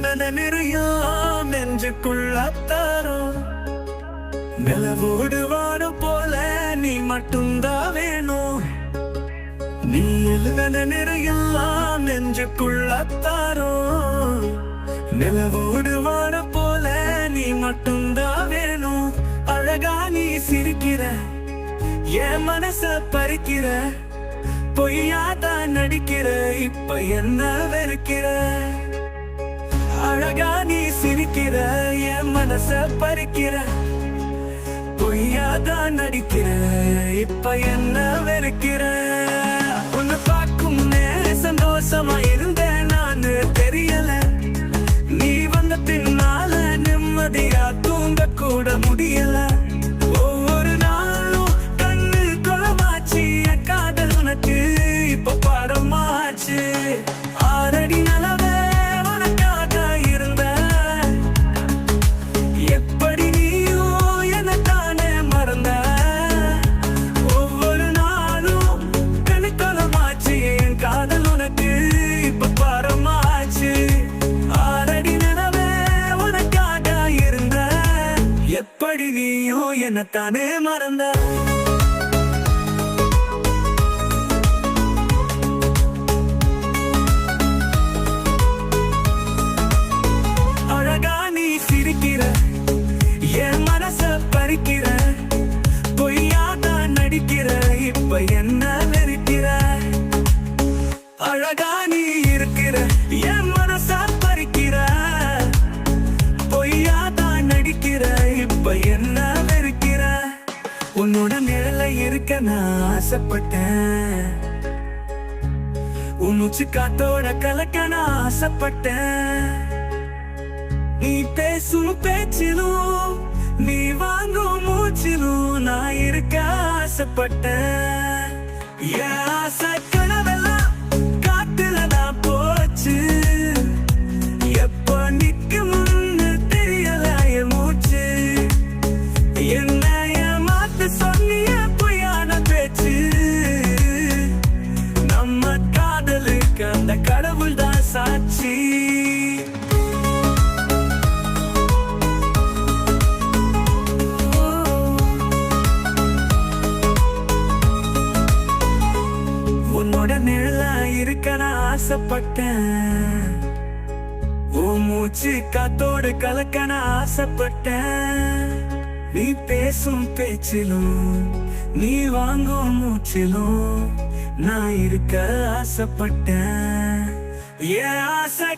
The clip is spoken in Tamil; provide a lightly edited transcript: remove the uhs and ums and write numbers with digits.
நிறையும் நெஞ்சுக்குள்ளத்தாரும் நிலவோடு வாடும் போல நீ மட்டும்தான் வேணும். நீ எழுத நிறையும் நெஞ்சுக்குள்ளத்தாரும் நிலவோடு வாடும் போல நீ மட்டும்தான் வேணும். அழகா நீ சிரிக்கிற என் மனச பறிக்கிற, பொய்யாதான் நடிக்கிற, இப்ப என்ன வெறுக்கிற. அழகா நீ சிரிக்கிற என் மனச பறிக்கிற, பொய்யாதான் நடிக்கிற, இப்ப என்ன வெறுக்கிற. உன்னை பார்க்கும் சந்தோஷமா இருந்தேன் நானு தெரியல, நீ வந்த பின்னால நிம்மதியா தூங்க கூட முடியல. ஒவ்வொரு நாளும் கண்ணு குளமாச்சு, என் காதல் உனக்கு இப்ப பாடமாச்சு. ஆரடி நலவே உனக்காக இருந்த, எப்படி நீயும் என்ன தானே மறந்த. ஒவ்வொரு நாளும் கண்ணு குளமாச்சு, என் காதல் உனக்கு இப்ப பாடமாச்சு. ஆரடி நலவே உனக்காக இருந்த, எப்படி நீயும் என்ன தானே மறந்த. அழகா நீ சிரிக்கிற என் மனச பறிக்கிற, பொய்யாதான் நடிக்கிற, இப்ப என்ன வெறுக்கிற. அழகா நீ இருக்கிற என் மனச பறிக்கிற, பொய்யாதான் நடிக்கிற, இப்ப என்ன வெறுக்கிற. உன்னோட நிழல இருக்க நான் ஆசைப்பட்டேன், உன் உச்சி காத்தோட கலக்க நான் ஆசைப்பட்டேன். நீ பேசும் பேச்சிலும் நீ வாங்கும் மூச்சிலும் நான் இருக்க ஆசைப்பட்டேன். என் ஆசை கனவெல்லாம் காத்துல நான் போச்சு, எப்ப நிக்கும்னு தெரியல என் மூச்சு. என்ன ஏமாத்த சொன்னிய பொய்யான பேச்சு, நம்ம காதலுக்கு அந்த கடவுள் தான் சாட்சி. உன்னோட நிழலா இருக்க நான் ஆசைப்பட்டேன், உன் மூச்சு காத்தோடு கலக்க நான் ஆசைப்பட்டேன். நீ பேசும் பேச்சிலும் நீ வாங்கும் மூச்சிலும் நான் இருக்க ஆசைப்பட்டேன். என் ஆசை